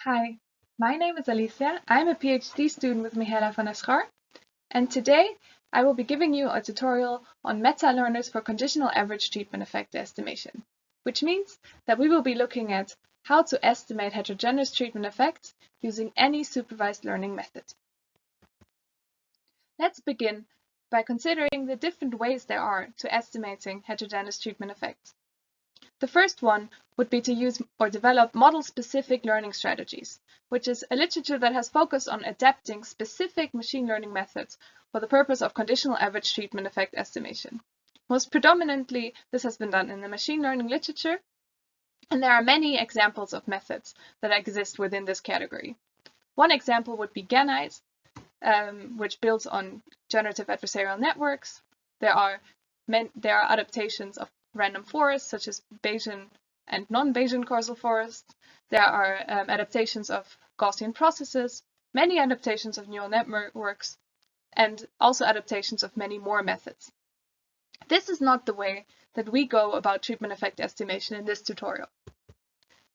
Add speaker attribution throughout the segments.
Speaker 1: Hi, my name is Alicia. I'm a PhD student with Michaela van der Schaar, and today I will be giving you a tutorial on meta-learners for conditional average treatment effect estimation, which means that we will be looking at how to estimate heterogeneous treatment effects using any supervised learning method. Let's begin by considering the different ways there are to estimating heterogeneous treatment effects. The first one would be to use or develop model-specific learning strategies, which is a literature that has focused on adapting specific machine learning methods for the purpose of conditional average treatment effect estimation. Most predominantly, this has been done in the machine learning literature, and there are many examples of methods that exist within this category. One example would be GANITE, which builds on generative adversarial networks. There are adaptations of random forests, such as Bayesian and non-Bayesian causal forests. There are adaptations of Gaussian processes, many adaptations of neural networks, and also adaptations of many more methods. This is not the way that we go about treatment effect estimation in this tutorial.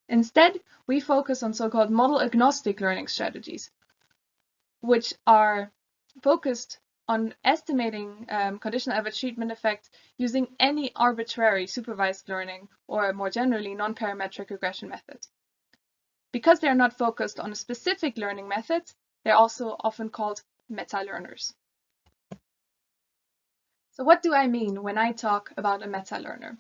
Speaker 1: Instead, we focus on so-called model-agnostic learning strategies, which are focused on estimating conditional average treatment effect using any arbitrary supervised learning or more generally non-parametric regression method. Because they are not focused on a specific learning method, they're also often called meta-learners. So what do I mean when I talk about a meta-learner?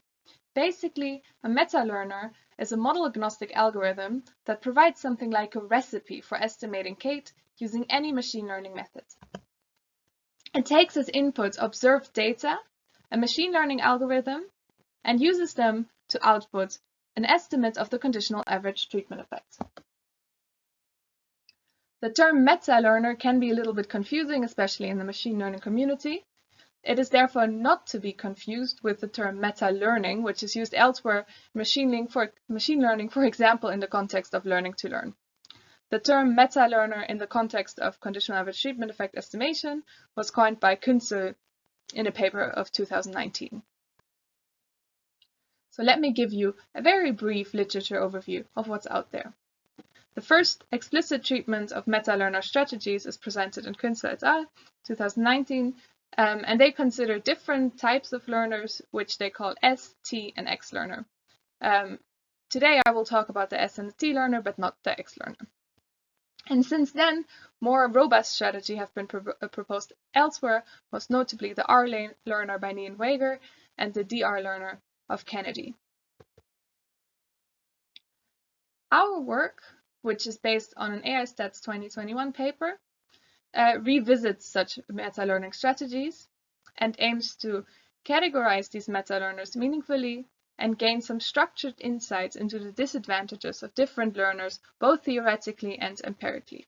Speaker 1: Basically, a meta-learner is a model-agnostic algorithm that provides something like a recipe for estimating CATE using any machine learning method. It takes as inputs observed data, a machine learning algorithm, and uses them to output an estimate of the conditional average treatment effect. The term meta-learner can be a little bit confusing, especially in the machine learning community. It is therefore not to be confused with the term meta-learning, which is used elsewhere in machine learning, for example, in the context of learning to learn. The term meta-learner in the context of conditional average treatment effect estimation was coined by Kunze in a paper of 2019. So let me give you a very brief literature overview of what's out there. The first explicit treatment of meta-learner strategies is presented in Kunze et al. 2019, and they consider different types of learners, which they call S, T, and X learner. Today I will talk about the S and the T learner, but not the X learner. And since then, more robust strategies have been proposed elsewhere, most notably the R learner by Nie and Wager and the DR learner of Kennedy. Our work, which is based on an AISTATS 2021 paper, revisits such meta-learning strategies and aims to categorize these meta-learners meaningfully and gain some structured insights into the disadvantages of different learners, both theoretically and empirically.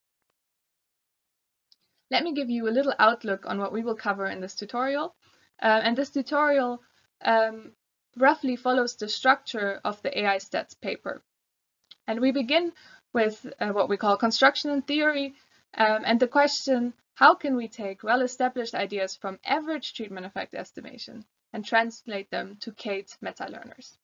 Speaker 1: Let me give you a little outlook on what we will cover in this tutorial. And this tutorial roughly follows the structure of the AISTATS paper. And we begin with what we call construction and theory, and the question, how can we take well-established ideas from average treatment effect estimation and translate them to CATE meta-learners?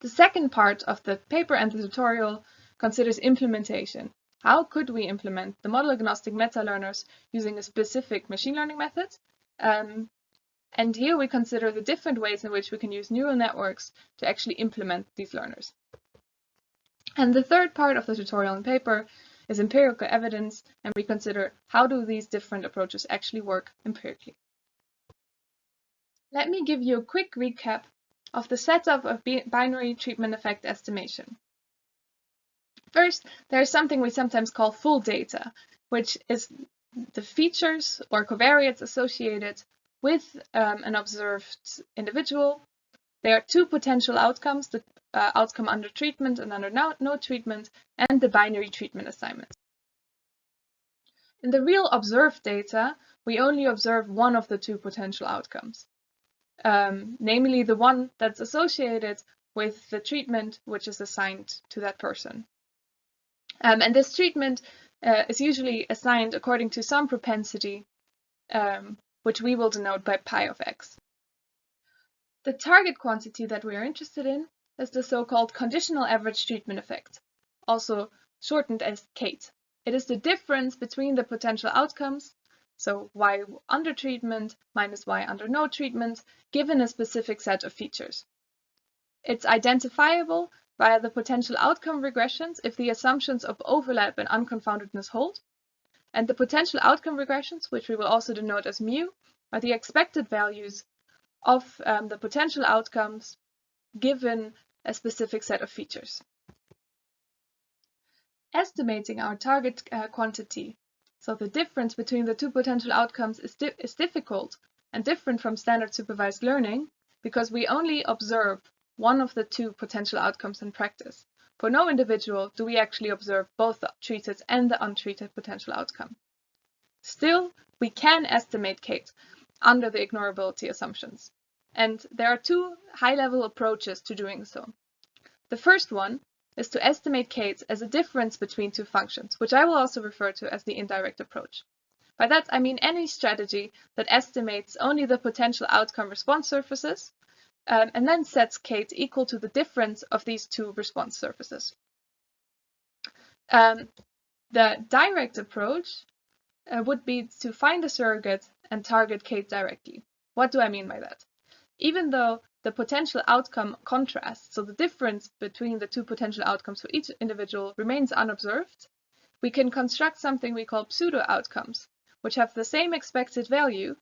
Speaker 1: The second part of the paper and the tutorial considers implementation. How could we implement the model-agnostic meta-learners using a specific machine learning method? And here we consider the different ways in which we can use neural networks to actually implement these learners. And the third part of the tutorial and paper is empirical evidence, and we consider how do these different approaches actually work empirically. Let me give you a quick recap of the setup of binary treatment effect estimation. First, there is something we sometimes call full data, which is the features or covariates associated with an observed individual. There are two potential outcomes, the outcome under treatment and under no treatment, and the binary treatment assignment. In the real observed data, we only observe one of the two potential outcomes, namely the one that's associated with the treatment which is assigned to that person. And this treatment is usually assigned according to some propensity, which we will denote by pi of x. The target quantity that we are interested in is the so-called conditional average treatment effect, also shortened as CATE. It is the difference between the potential outcomes, so y under treatment minus y under no treatment, given a specific set of features. It's identifiable via the potential outcome regressions if the assumptions of overlap and unconfoundedness hold. And the potential outcome regressions, which we will also denote as mu, are the expected values of the potential outcomes given a specific set of features. Estimating our target quantity, so the difference between the two potential outcomes, is difficult and different from standard supervised learning because we only observe one of the two potential outcomes in practice. For no individual do we actually observe both the treated and the untreated potential outcome. Still, we can estimate CATE under the ignorability assumptions. And there are two high-level approaches to doing so. The first one is to estimate CATE as a difference between two functions, which I will also refer to as the indirect approach. By that, I mean any strategy that estimates only the potential outcome response surfaces and then sets CATE equal to the difference of these two response surfaces. The direct approach would be to find a surrogate and target CATE directly. What do I mean by that? Even though the potential outcome contrast, so the difference between the two potential outcomes for each individual, remains unobserved, we can construct something we call pseudo-outcomes, which have the same expected value,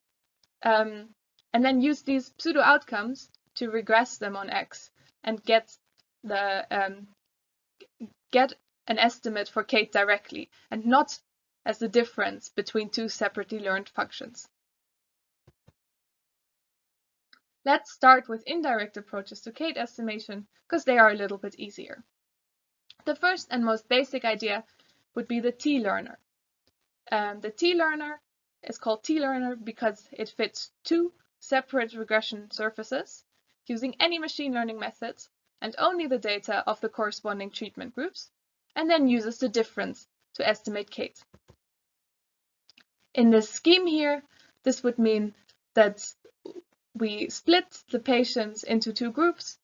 Speaker 1: and then use these pseudo-outcomes to regress them on X and get an estimate for CATE directly, and not as the difference between two separately learned functions. Let's start with indirect approaches to CATE estimation because they are a little bit easier. The first and most basic idea would be the T-learner. The T-learner is called T-learner because it fits two separate regression surfaces using any machine learning methods and only the data of the corresponding treatment groups, and then uses the difference to estimate CATE. In this scheme here, this would mean that we split the patients into two groups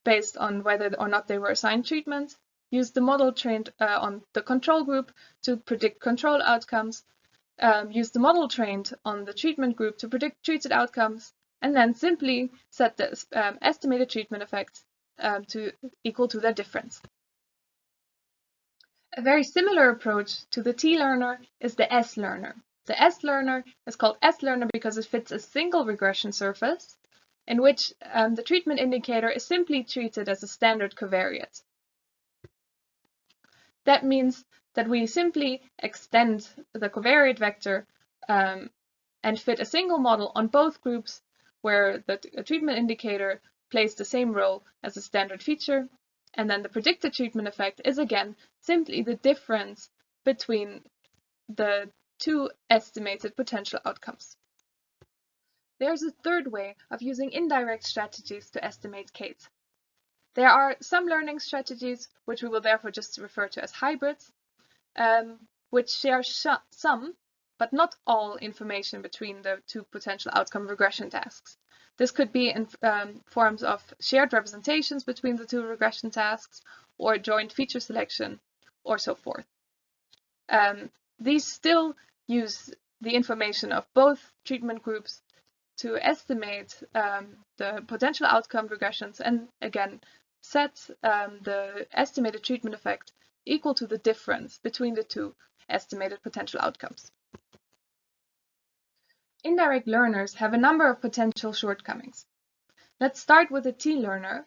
Speaker 1: based on whether or not they were assigned treatment, use the model trained on the control group to predict control outcomes, use the model trained on the treatment group to predict treated outcomes, and then simply set the estimated treatment effect to equal to their difference. A very similar approach to the T-learner is the S-learner. The S-learner is called S-learner because it fits a single regression surface in which the treatment indicator is simply treated as a standard covariate. That means that we simply extend the covariate vector and fit a single model on both groups where the treatment indicator plays the same role as a standard feature, and then the predicted treatment effect is again simply the difference between the two estimated potential outcomes. There's a third way of using indirect strategies to estimate CATE. There are some learning strategies, which we will therefore just refer to as hybrids, which share some, but not all information between the two potential outcome regression tasks. This could be in forms of shared representations between the two regression tasks, or joint feature selection, or so forth. These still use the information of both treatment groups to estimate the potential outcome regressions and again set the estimated treatment effect equal to the difference between the two estimated potential outcomes. Indirect learners have a number of potential shortcomings. Let's start with the T-learner,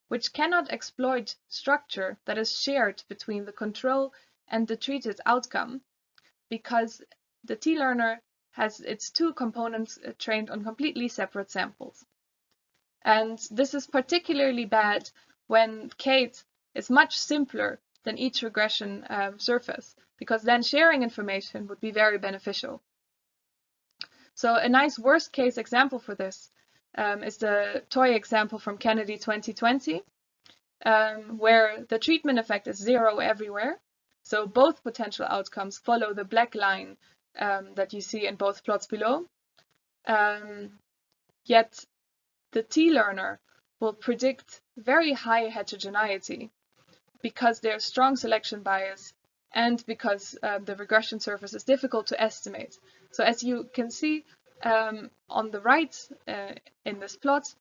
Speaker 1: which cannot exploit structure that is shared between the control and the treated outcome because the T-learner has its two components trained on completely separate samples. And this is particularly bad when CATE is much simpler than each regression surface, because then sharing information would be very beneficial. So a nice worst case example for this is the toy example from Kennedy 2020, where the treatment effect is 0 everywhere. So both potential outcomes follow the black line that you see in both plots below. Yet the T-learner will predict very high heterogeneity because there's strong selection bias and because the regression surface is difficult to estimate. So as you can see on the right in this plot,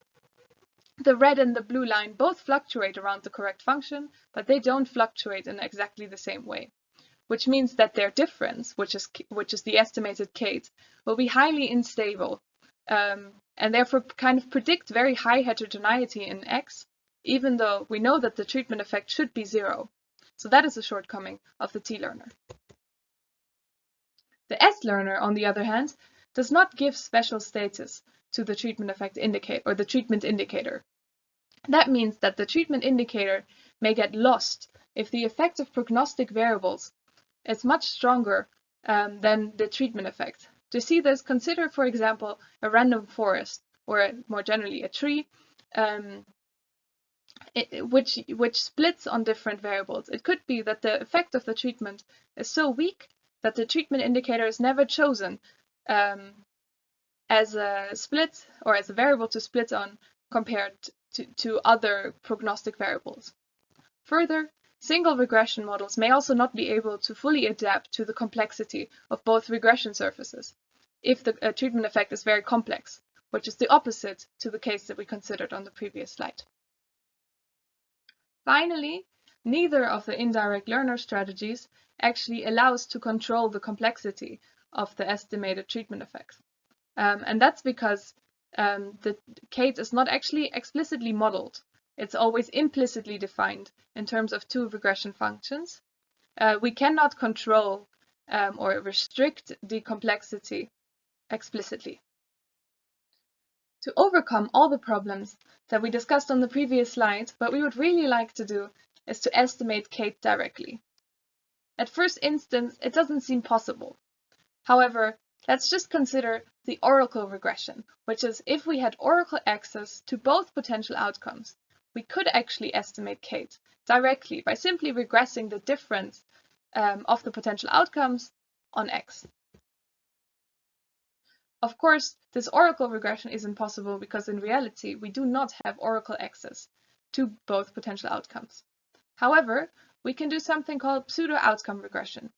Speaker 1: the red and the blue line both fluctuate around the correct function, but they don't fluctuate in exactly the same way, which means that their difference, which is the estimated CATE, will be highly unstable, and therefore kind of predict very high heterogeneity in X, even though we know that the treatment effect should be 0. So that is a shortcoming of the T-learner. The S-learner, on the other hand, does not give special status to the treatment effect indicator or the treatment indicator. That means that the treatment indicator may get lost if the effect of prognostic variables is much stronger than the treatment effect. To see this, consider, for example, a random forest, or more generally a tree, which splits on different variables. It could be that the effect of the treatment is so weak that the treatment indicator is never chosen as a split or as a variable to split on compared to other prognostic variables. Further, single regression models may also not be able to fully adapt to the complexity of both regression surfaces if the treatment effect is very complex, which is the opposite to the case that we considered on the previous slide. Finally, neither of the indirect learner strategies actually allows to control the complexity of the estimated treatment effect. And that's because the CATE is not actually explicitly modeled. It's always implicitly defined in terms of two regression functions. We cannot control or restrict the complexity explicitly. To overcome all the problems that we discussed on the previous slide, what we would really like to do is to estimate CATE directly. At first instance, it doesn't seem possible. However, let's just consider the oracle regression, which is if we had oracle access to both potential outcomes, we could actually estimate CATE directly by simply regressing the difference of the potential outcomes on X. Of course, this oracle regression isn't possible because in reality, we do not have oracle access to both potential outcomes. However, we can do something called pseudo-outcome regression,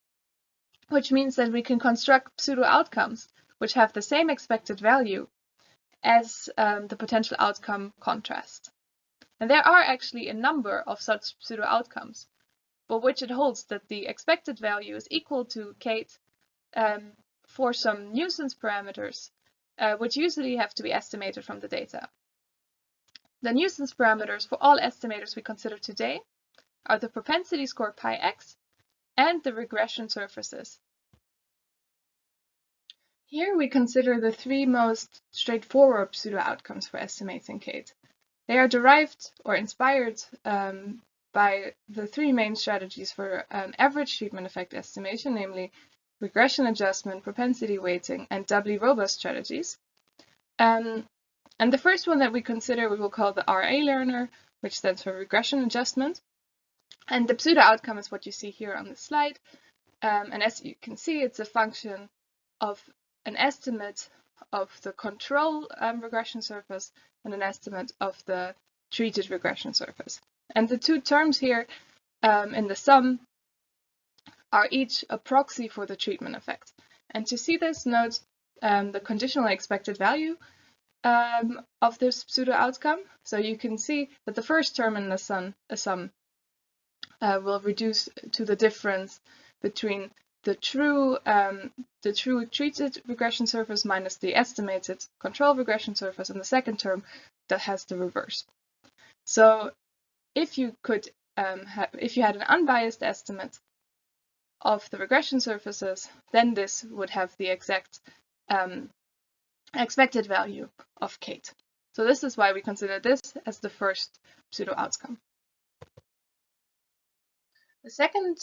Speaker 1: which means that we can construct pseudo-outcomes which have the same expected value as the potential outcome contrast. And there are actually a number of such pseudo-outcomes, for which it holds that the expected value is equal to CATE for some nuisance parameters, which usually have to be estimated from the data. The nuisance parameters for all estimators we consider today are the propensity score πx and the regression surfaces. Here we consider the three most straightforward pseudo-outcomes for estimating CATE. They are derived or inspired by the three main strategies for average treatment effect estimation, namely regression adjustment, propensity weighting, and doubly robust strategies. And the first one that we consider we will call the RA learner, which stands for regression adjustment. And the pseudo-outcome is what you see here on the slide. And as you can see, it's a function of an estimate of the control regression surface and an estimate of the treated regression surface. And the two terms here in the sum are each a proxy for the treatment effect. And to see this, note the conditional expected value of this pseudo-outcome. So you can see that the first term in the sum will reduce to the difference between the true treated regression surface minus the estimated control regression surface, and the second term that has the reverse. So if you could if you had an unbiased estimate of the regression surfaces, then this would have the exact expected value of CATE. So this is why we consider this as the first pseudo-outcome. The second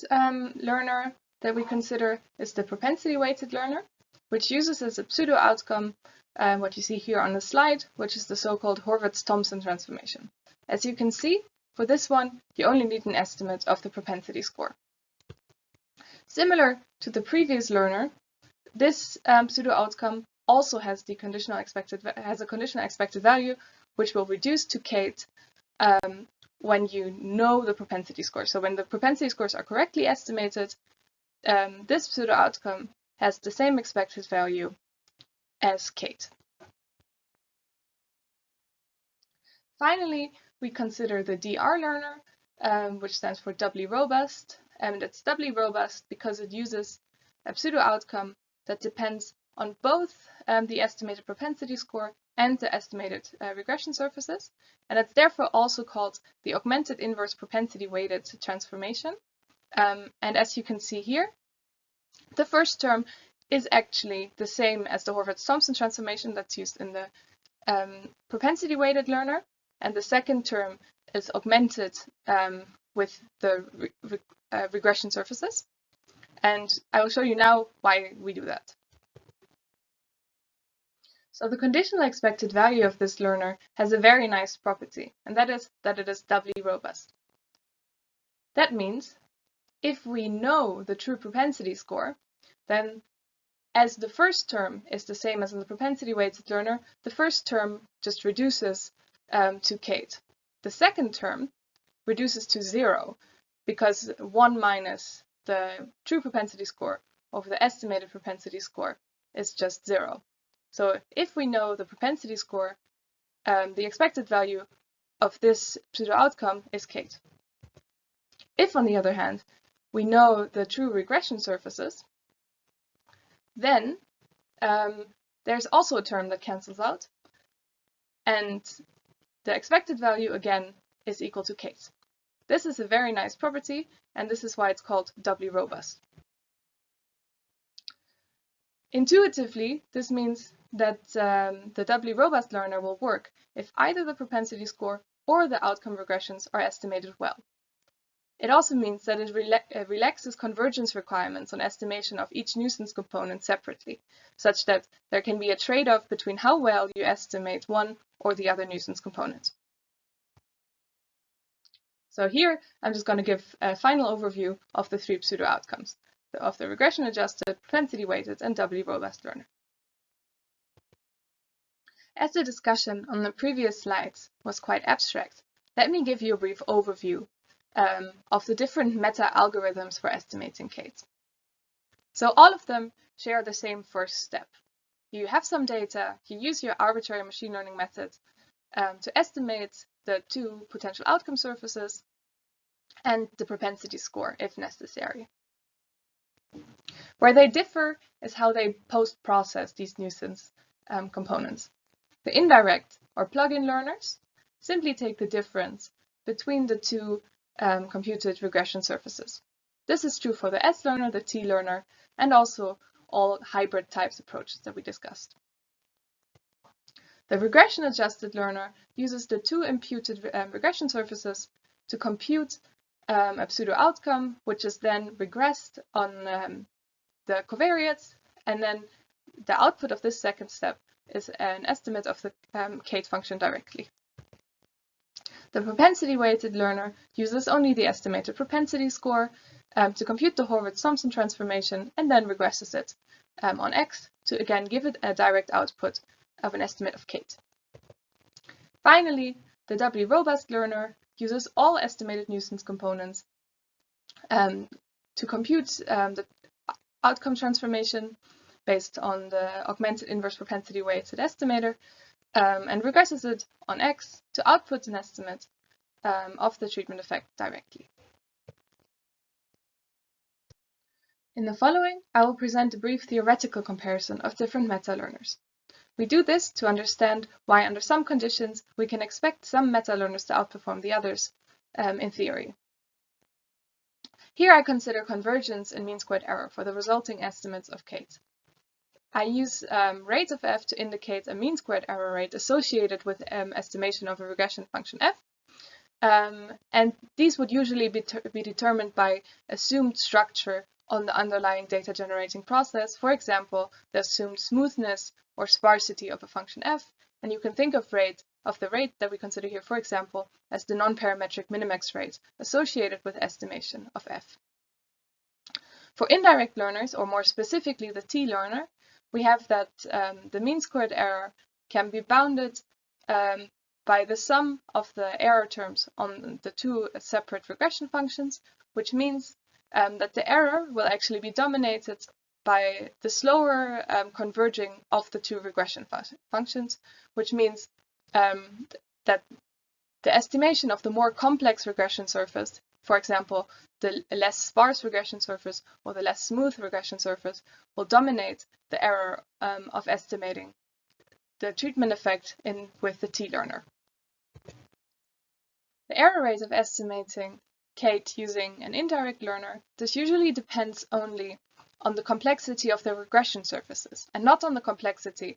Speaker 1: learner that we consider is the propensity-weighted learner, which uses as a pseudo-outcome what you see here on the slide, which is the so-called Horvitz-Thompson transformation. As you can see, for this one, you only need an estimate of the propensity score. Similar to the previous learner, this pseudo-outcome also has a conditional expected value, which will reduce to CATE when you know the propensity score. So when the propensity scores are correctly estimated, this pseudo-outcome has the same expected value as CATE. Finally, we consider the DR learner, which stands for doubly robust, and it's doubly robust because it uses a pseudo-outcome that depends on both the estimated propensity score and the estimated regression surfaces, and it's therefore also called the augmented inverse propensity weighted transformation. And as you can see here, the first term is actually the same as the Horvath-Thompson transformation that's used in the propensity weighted learner, and the second term is augmented with the regression surfaces. And I will show you now why we do that. So the conditional expected value of this learner has a very nice property, and that is that it is doubly robust. That means if we know the true propensity score, then as the first term is the same as in the propensity weighted learner, the first term just reduces to CATE. The second term reduces to 0 because 1 minus the true propensity score over the estimated propensity score is just 0. So if we know the propensity score, the expected value of this pseudo-outcome is CATE. If, on the other hand, we know the true regression surfaces, then there's also a term that cancels out, and the expected value again is equal to CATE. This is a very nice property, and this is why it's called doubly robust. Intuitively, this means that the doubly robust learner will work if either the propensity score or the outcome regressions are estimated well. It also means that it relaxes convergence requirements on estimation of each nuisance component separately, such that there can be a trade-off between how well you estimate one or the other nuisance component. So here, I'm just going to give a final overview of the three pseudo-outcomes, of the regression-adjusted, propensity-weighted, and doubly robust learner. As the discussion on the previous slides was quite abstract, let me give you a brief overview of the different meta-algorithms for estimating CATE. So all of them share the same first step. You have some data, you use your arbitrary machine learning method to estimate the two potential outcome surfaces and the propensity score if necessary. Where they differ is how they post-process these nuisance components. The indirect or plug-in learners simply take the difference between the two computed regression surfaces. This is true for the S learner, the T learner, and also all hybrid types approaches that we discussed. The regression-adjusted learner uses the two imputed regression surfaces to compute a pseudo-outcome, which is then regressed on the covariates, and then the output of this second step is an estimate of the CATE function directly. The propensity-weighted learner uses only the estimated propensity score to compute the Horvath-Thompson transformation and then regresses it on X to again give it a direct output of an estimate of CATE. Finally, the doubly robust learner uses all estimated nuisance components to compute the outcome transformation based on the augmented inverse propensity weighted estimator and regresses it on X to output an estimate of the treatment effect directly. In the following, I will present a brief theoretical comparison of different meta-learners. We do this to understand why under some conditions we can expect some meta-learners to outperform the others in theory. Here I consider convergence and mean squared error for the resulting estimates of CATE. I use rate of f to indicate a mean squared error rate associated with estimation of a regression function f. And these would usually be determined by assumed structure on the underlying data generating process, for example, the assumed smoothness or sparsity of a function f, and you can think of the rate that we consider here, for example, as the nonparametric minimax rate associated with estimation of f. For indirect learners, or more specifically the T learner, we have that the mean squared error can be bounded by by the sum of the error terms on the two separate regression functions, which means that the error will actually be dominated by the slower converging of the two regression functions, which means that the estimation of the more complex regression surface, for example, the less sparse regression surface or the less smooth regression surface, will dominate the error of estimating the treatment effect with the t-learner. The error rate of estimating CATE using an indirect learner, this usually depends only on the complexity of the regression surfaces and not on the complexity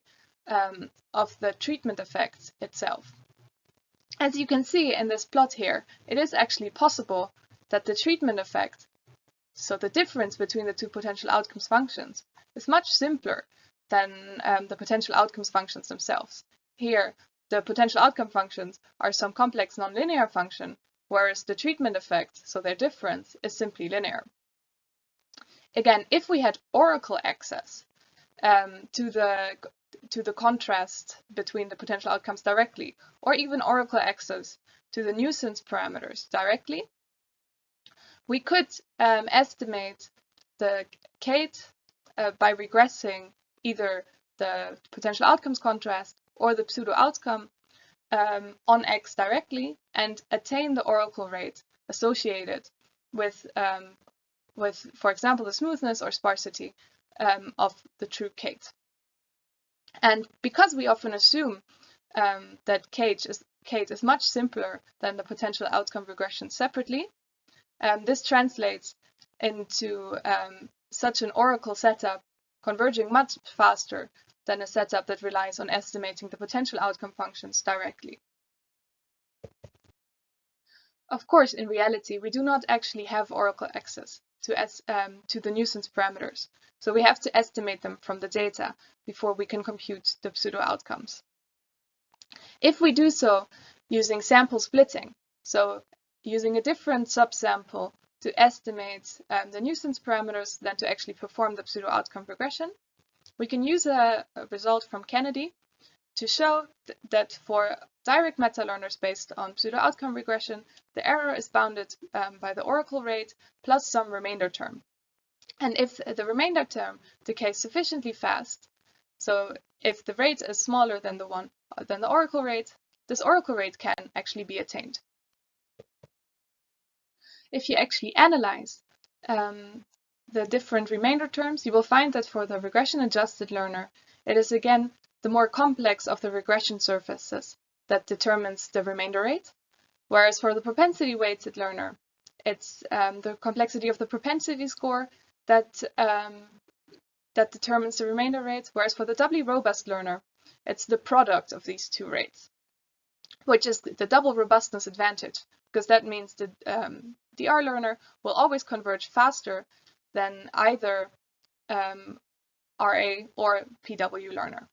Speaker 1: of the treatment effect itself. As you can see in this plot here, it is actually possible that the treatment effect, so the difference between the two potential outcomes functions, is much simpler than the potential outcomes functions themselves. Here, the potential outcome functions are some complex nonlinear function, whereas the treatment effect, so their difference, is simply linear. Again, if we had oracle access to the contrast between the potential outcomes directly, or even oracle access to the nuisance parameters directly, we could estimate the CATE by regressing either the potential outcomes contrast or the pseudo-outcome on X directly and attain the oracle rate associated with, for example, the smoothness or sparsity of the true CATE. And because we often assume that CATE is much simpler than the potential outcome regression separately, this translates into such an oracle setup converging much faster than a setup that relies on estimating the potential outcome functions directly. Of course, in reality, we do not actually have oracle access to the nuisance parameters, so we have to estimate them from the data before we can compute the pseudo-outcomes. If we do so using sample splitting, so using a different subsample to estimate the nuisance parameters than to actually perform the pseudo-outcome regression, we can use a result from Kennedy to show that for direct meta-learners based on pseudo-outcome regression, the error is bounded by the oracle rate plus some remainder term. And if the remainder term decays sufficiently fast, so if the rate is smaller than the oracle rate, this oracle rate can actually be attained. If you actually analyze the different remainder terms, you will find that for the regression-adjusted learner, it is again the more complex of the regression surfaces that determines the remainder rate, whereas for the propensity-weighted learner, it's the complexity of the propensity score that determines the remainder rate, whereas for the doubly robust learner, it's the product of these two rates, which is the double robustness advantage, because that means the DR learner will always converge faster than either RA or PW learner.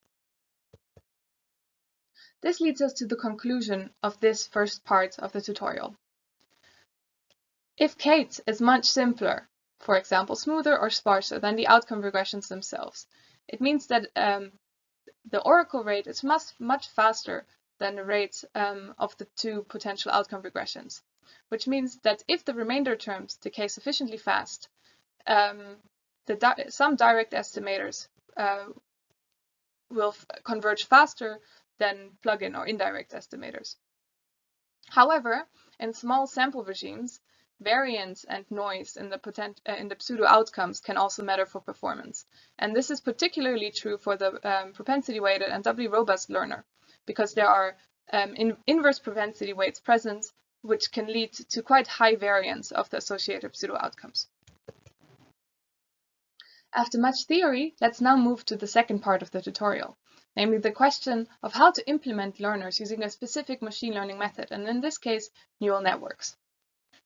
Speaker 1: This leads us to the conclusion of this first part of the tutorial. If CATE is much simpler, for example, smoother or sparser than the outcome regressions themselves, it means that the oracle rate is much faster than the rates of the two potential outcome regressions, which means that if the remainder terms decay sufficiently fast, some direct estimators will converge faster than plug-in or indirect estimators. However, in small sample regimes, variance and noise in the pseudo-outcomes can also matter for performance. And this is particularly true for the propensity-weighted and doubly robust learner, because there are inverse propensity weights present, which can lead to quite high variance of the associated pseudo-outcomes. After much theory, let's now move to the second part of the tutorial, namely the question of how to implement learners using a specific machine learning method, and in this case, neural networks.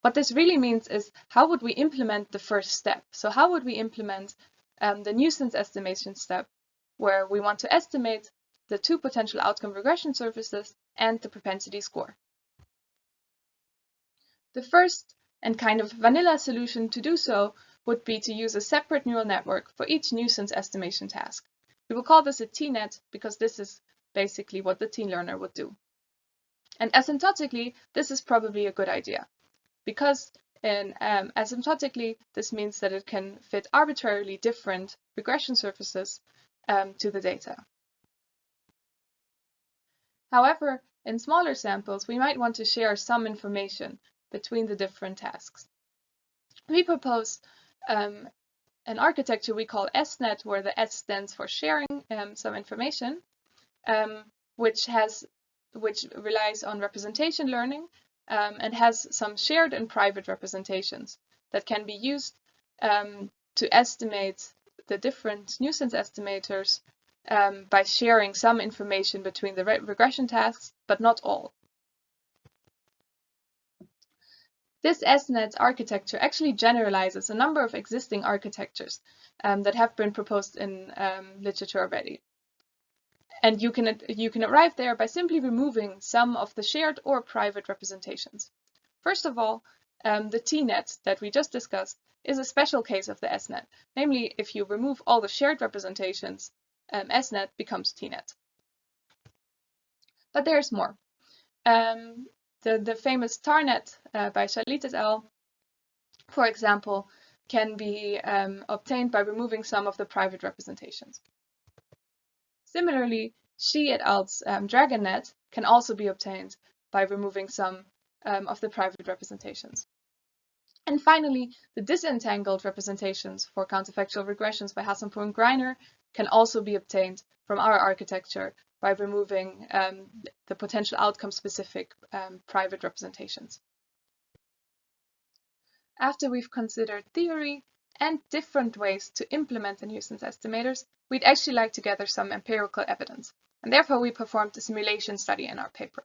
Speaker 1: What this really means is, how would we implement the first step? So how would we implement the nuisance estimation step, where we want to estimate the two potential outcome regression surfaces and the propensity score? The first and kind of vanilla solution to do so would be to use a separate neural network for each nuisance estimation task. We will call this a T-net because this is basically what the t-learner would do. And asymptotically, this is probably a good idea, because asymptotically, this means that it can fit arbitrarily different regression surfaces to the data. However, in smaller samples, we might want to share some information between the different tasks. We propose an architecture we call SNet, where the S stands for sharing some information, which relies on representation learning and has some shared and private representations that can be used to estimate the different nuisance estimators by sharing some information between the regression tasks, but not all. This SNet architecture actually generalizes a number of existing architectures that have been proposed in literature already. And you can arrive there by simply removing some of the shared or private representations. First of all, the T-net that we just discussed is a special case of the SNet. Namely, if you remove all the shared representations, SNet becomes T-net. But there's more. The famous TARnet by Shalit et al., for example, can be obtained by removing some of the private representations. Similarly, Shi et al.'s DragonNet can also be obtained by removing some of the private representations. And finally, the disentangled representations for counterfactual regressions by Hassanpour and Greiner can also be obtained from our architecture by removing the potential outcome-specific private representations. After we've considered theory and different ways to implement the nuisance estimators, we'd actually like to gather some empirical evidence, and therefore we performed a simulation study in our paper.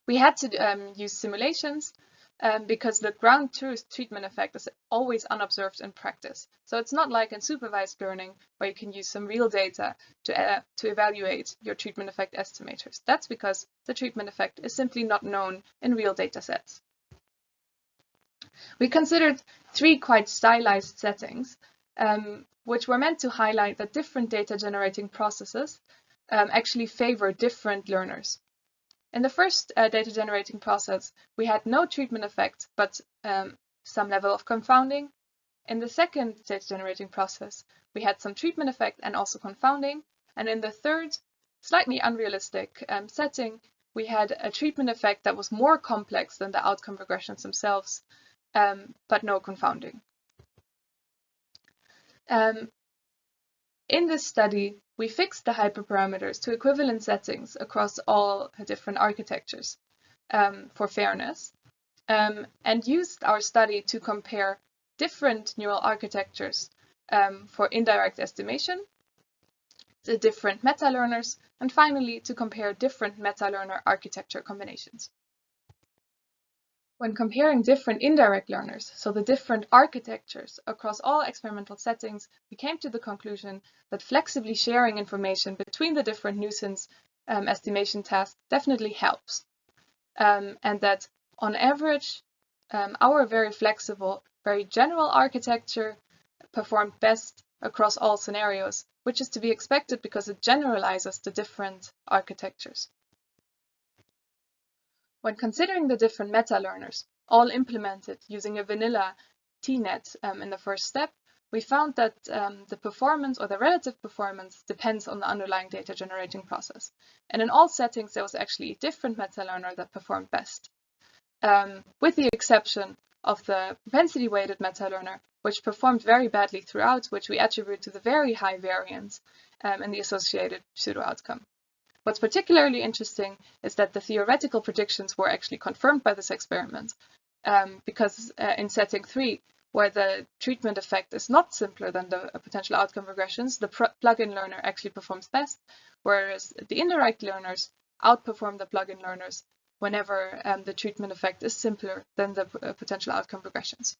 Speaker 1: We had to use simulations because the ground truth treatment effect is always unobserved in practice. So it's not like in supervised learning where you can use some real data to evaluate your treatment effect estimators. That's because the treatment effect is simply not known in real data sets. We considered three quite stylized settings, which were meant to highlight that different data generating processes actually favor different learners. In the first data generating process, we had no treatment effect, but some level of confounding. In the second data generating process, we had some treatment effect and also confounding. And in the third, slightly unrealistic setting, we had a treatment effect that was more complex than the outcome regressions themselves, but no confounding. In this study, we fixed the hyperparameters to equivalent settings across all different architectures for fairness, and used our study to compare different neural architectures for indirect estimation, the different meta-learners, and finally to compare different meta-learner architecture combinations. When comparing different indirect learners, so the different architectures across all experimental settings, we came to the conclusion that flexibly sharing information between the different nuisance estimation tasks definitely helps. And that on average, our very flexible, very general architecture performed best across all scenarios, which is to be expected because it generalizes the different architectures. When considering the different meta-learners, all implemented using a vanilla T-net in the first step, we found that the performance or the relative performance depends on the underlying data generating process. And in all settings, there was actually a different meta-learner that performed best, with the exception of the propensity-weighted meta-learner, which performed very badly throughout, which we attribute to the very high variance in the associated pseudo-outcome. What's particularly interesting is that the theoretical predictions were actually confirmed by this experiment, because in setting 3, where the treatment effect is not simpler than the potential outcome regressions, the plug-in learner actually performs best, whereas the indirect learners outperform the plug-in learners whenever the treatment effect is simpler than the potential outcome regressions.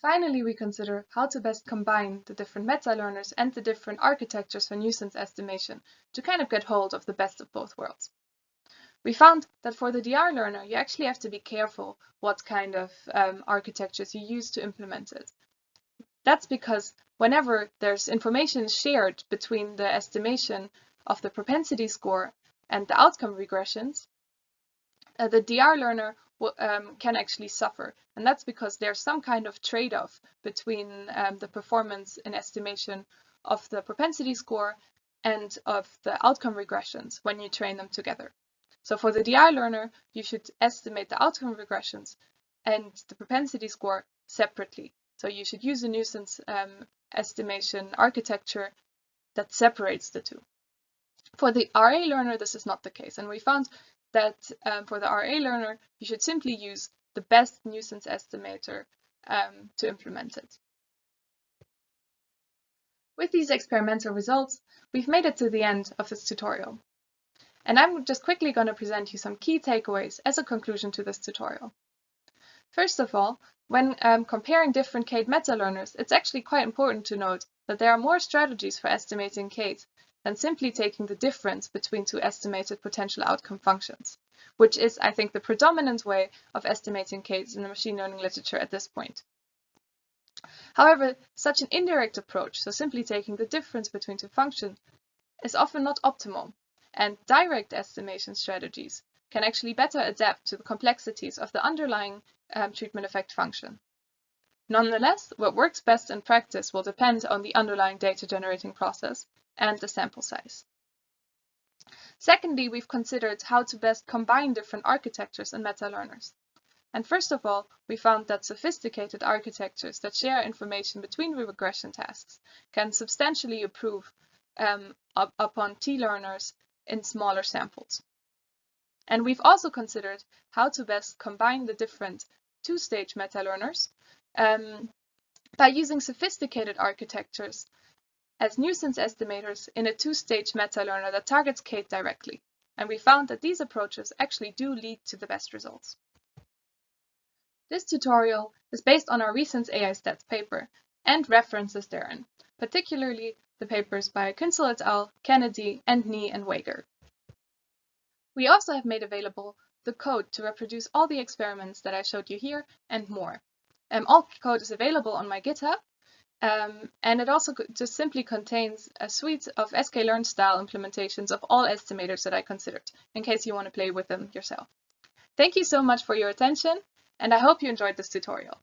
Speaker 1: Finally, we consider how to best combine the different meta-learners and the different architectures for nuisance estimation to kind of get hold of the best of both worlds. We found that for the DR learner, you actually have to be careful what kind of architectures you use to implement it. That's because whenever there's information shared between the estimation of the propensity score and the outcome regressions, the DR learner can actually suffer. And that's because there's some kind of trade-off between the performance and estimation of the propensity score and of the outcome regressions when you train them together. So for the DR learner, you should estimate the outcome regressions and the propensity score separately. So you should use a nuisance estimation architecture that separates the two. For the RA learner, this is not the case, and we found that for the RA learner, you should simply use the best nuisance estimator to implement it. With these experimental results, we've made it to the end of this tutorial. And I'm just quickly going to present you some key takeaways as a conclusion to this tutorial. First of all, when comparing different CATE meta-learners, it's actually quite important to note that there are more strategies for estimating CATE than simply taking the difference between two estimated potential outcome functions, which is, I think, the predominant way of estimating CATE in the machine learning literature at this point. However, such an indirect approach, so simply taking the difference between two functions, is often not optimal, and direct estimation strategies can actually better adapt to the complexities of the underlying treatment effect function. Nonetheless, what works best in practice will depend on the underlying data generating process and the sample size. Secondly, we've considered how to best combine different architectures and meta-learners. And first of all, we found that sophisticated architectures that share information between regression tasks can substantially improve upon t-learners in smaller samples. And we've also considered how to best combine the different two-stage meta-learners by using sophisticated architectures as nuisance estimators in a two-stage meta-learner that targets CATE directly. And we found that these approaches actually do lead to the best results. This tutorial is based on our recent AISTATS paper and references therein, particularly the papers by Künzel et al., Kennedy, and Nee and Wager. We also have made available the code to reproduce all the experiments that I showed you here and more. All code is available on my GitHub, and it also just simply contains a suite of sklearn style implementations of all estimators that I considered, in case you want to play with them yourself. Thank you so much for your attention, and I hope you enjoyed this tutorial.